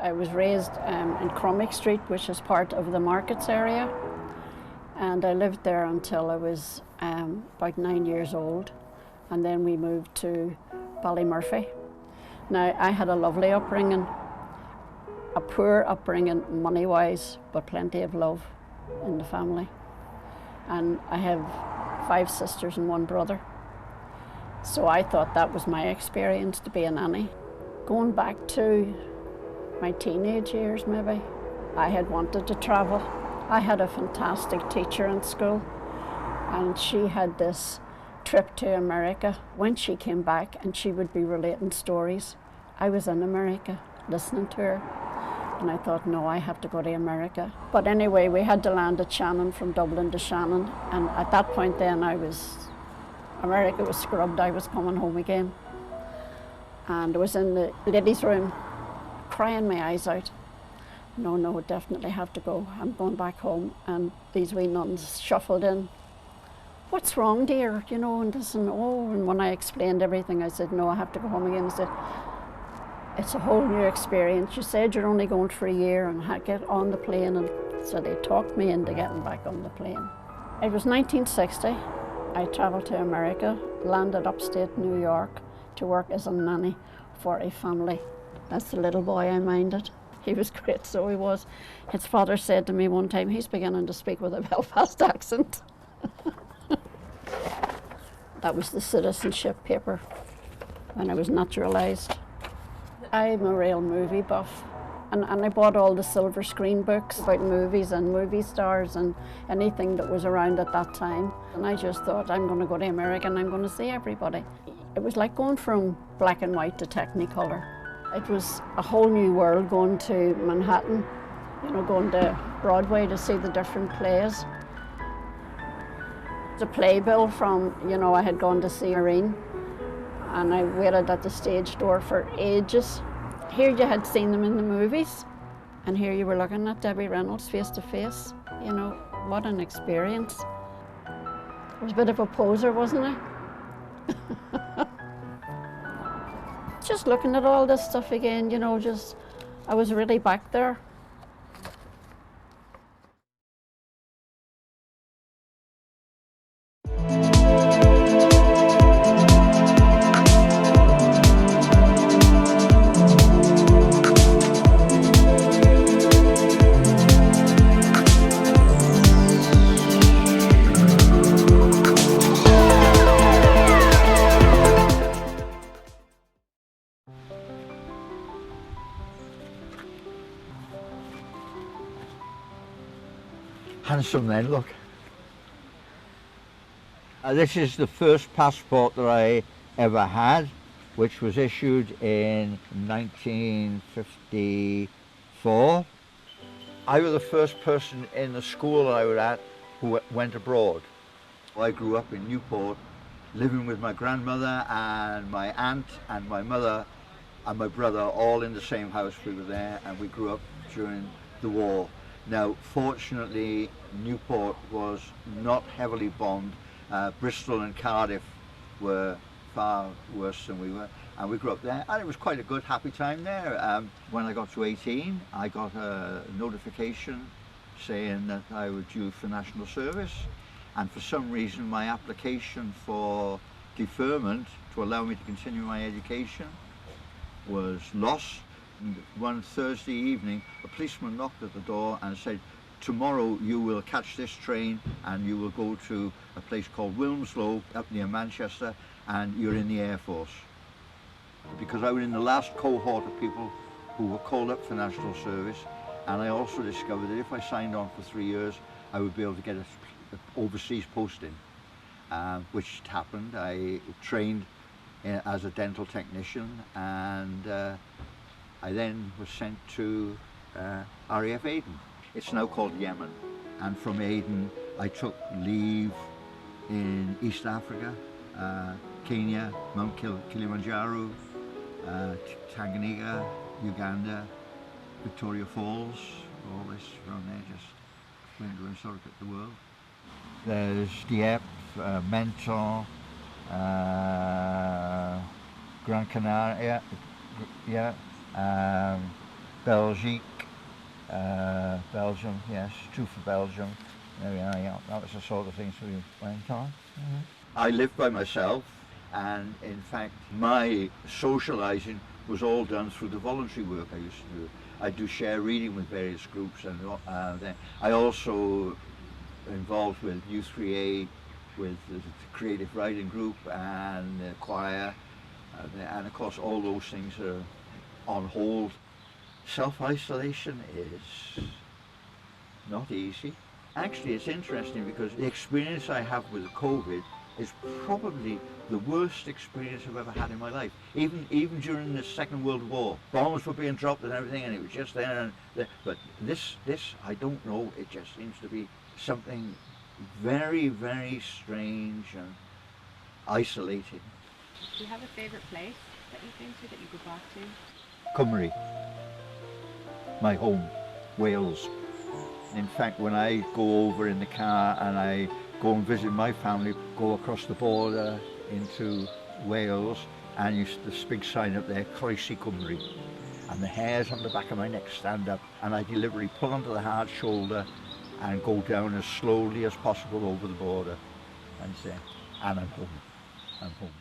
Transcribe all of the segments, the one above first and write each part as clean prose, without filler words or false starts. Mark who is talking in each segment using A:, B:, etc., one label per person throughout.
A: I was raised in Crummick Street, which is part of the markets area, and I lived there until I was about 9 years old, and then we moved to Ballymurphy. Now, I had a lovely upbringing, a poor upbringing money-wise, but plenty of love in the family. And I have 5 sisters and 1 brother. So I thought that was my experience, to be a nanny. Going back to my teenage years maybe, I had wanted to travel. I had a fantastic teacher in school, and she had this trip to America. When she came back and she would be relating stories, I was in America listening to her, and I thought, no, I have to go to America. But anyway, we had to land at Shannon, from Dublin to Shannon, and at that point then America was scrubbed, I was coming home again. And I was in the ladies' room, crying my eyes out. No, definitely have to go. I'm going back home. And these wee nuns shuffled in. What's wrong, dear? You know, and this and oh, and when I explained everything, I said, no, I have to go home again. I said, it's a whole new experience. You said you're only going for a year and get on the plane. And so they talked me into getting back on the plane. It was 1960. I travelled to America, landed upstate New York to work as a nanny for a family. That's the little boy I minded. He was great, so he was. His father said to me one time, he's beginning to speak with a Belfast accent. That was the citizenship paper when I was naturalised. I'm a real movie buff. And I bought all the silver screen books about movies and movie stars and anything that was around at that time. And I just thought, I'm going to go to America and I'm going to see everybody. It was like going from black and white to Technicolor. It was a whole new world, going to Manhattan, you know, going to Broadway to see the different plays. The playbill from, you know, I had gone to see Irene, and I waited at the stage door for ages. Here you had seen them in the movies, and here you were looking at Debbie Reynolds face to face. You know, what an experience. I was a bit of a poser, wasn't I? Just looking at all this stuff again, you know, I was really back there.
B: Handsome then, look. This is the first passport that I ever had, which was issued in 1954. I was the first person in the school I was at who went abroad. I grew up in Newport, living with my grandmother and my aunt and my mother and my brother, all in the same house. We were there, and we grew up during the war. Now, fortunately, Newport was not heavily bombed. Bristol and Cardiff were far worse than we were, and we grew up there, and it was quite a good, happy time there. When I got to 18, I got a notification saying that I was due for national service, and for some reason my application for deferment to allow me to continue my education was lost. One Thursday evening, a policeman knocked at the door and said, tomorrow you will catch this train and you will go to a place called Wilmslow up near Manchester, and you're in the Air Force. Because I was in the last cohort of people who were called up for national service, and I also discovered that if I signed on for 3 years, I would be able to get an overseas posting, which happened. I trained as a dental technician, and I then was sent to RAF Aden. It's now called Yemen. And from Aden, I took leave in East Africa, Kenya, Mount Kilimanjaro, Tanganyika, Uganda, Victoria Falls, all this around there, just went around sort of at the world. There's Dieppe, Menton, Gran Canaria, Belgique, Belgium, yes, two for Belgium. There we are, yeah, that was the sort of things we went on. I lived by myself, and in fact my socialising was all done through the voluntary work I used to do. I do share reading with various groups, and then I also involved with U3A, with the creative writing group and the choir, and of course all those things are on hold. Self-isolation is not easy. Actually, it's interesting because the experience I have with COVID is probably the worst experience I've ever had in my life. Even during the Second World War, bombs were being dropped and everything, and it was just there. And there. But this, I don't know. It just seems to be something very, very strange and isolating.
C: Do you have a favourite place that you've been to that you go back to?
B: Cymru, my home, Wales. In fact, when I go over in the car and I go and visit my family, go across the border into Wales, and this big sign up there, Croesi Cymru, and the hairs on the back of my neck stand up, and I deliberately pull onto the hard shoulder and go down as slowly as possible over the border and say, and I'm home, I'm home.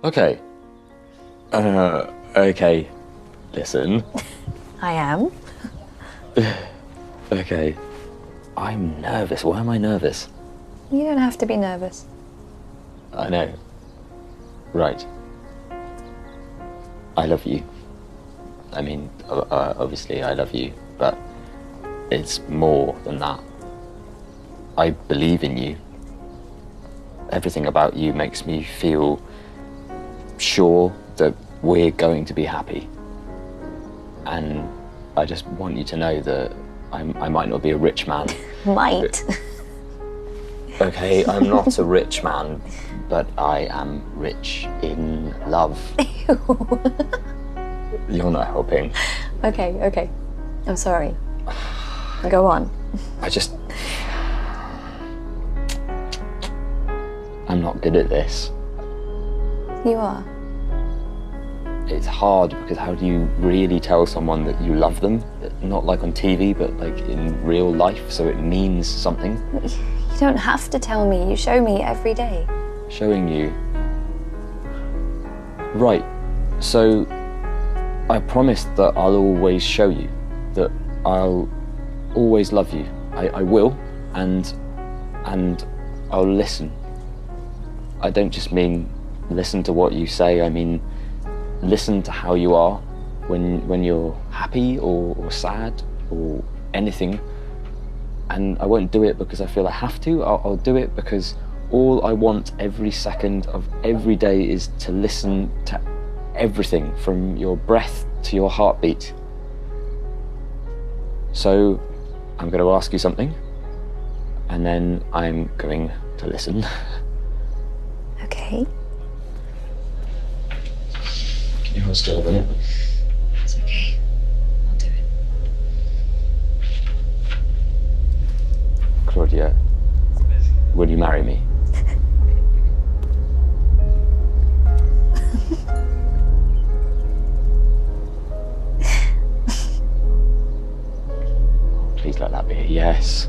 D: Okay. Okay. Listen.
E: I am.
D: Okay. I'm nervous. Why am I nervous?
E: You don't have to be nervous.
D: I know. Right. I love you. I mean, obviously I love you, but it's more than that. I believe in you. Everything about you makes me feel sure that we're going to be happy. And I just want you to know that I might not be a rich man.
E: Might.
D: Okay, I'm not a rich man, but I am rich in love.
E: Ew.
D: You're not helping.
E: Okay. I'm sorry. Go on.
D: I'm not good at this.
E: You are.
D: It's hard because how do you really tell someone that you love them? Not like on TV, but like in real life, so it means something.
E: You don't have to tell me. You show me every day.
D: Showing you. Right. So I promised that I'll always show you, that I'll always love you. I will, and I'll listen. I don't just mean listen to what you say, I mean listen to how you are when you're happy or sad or anything. And I won't do it because I feel I have to. I'll do it because all I want every second of every day is to listen to everything from your breath to your heartbeat. So I'm going to ask you something, and then I'm going to listen.
E: Okay.
D: Can you hold still a minute?
E: It's okay. I'll do it.
D: Claudia, will you marry me? Please let that be a yes.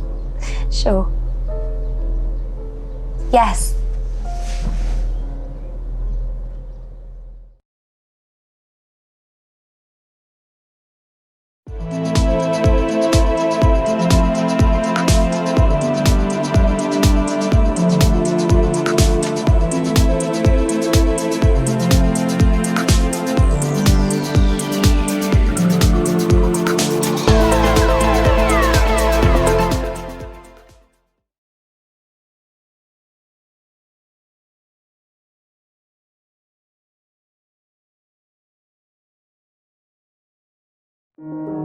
E: Sure. Yes.
A: you.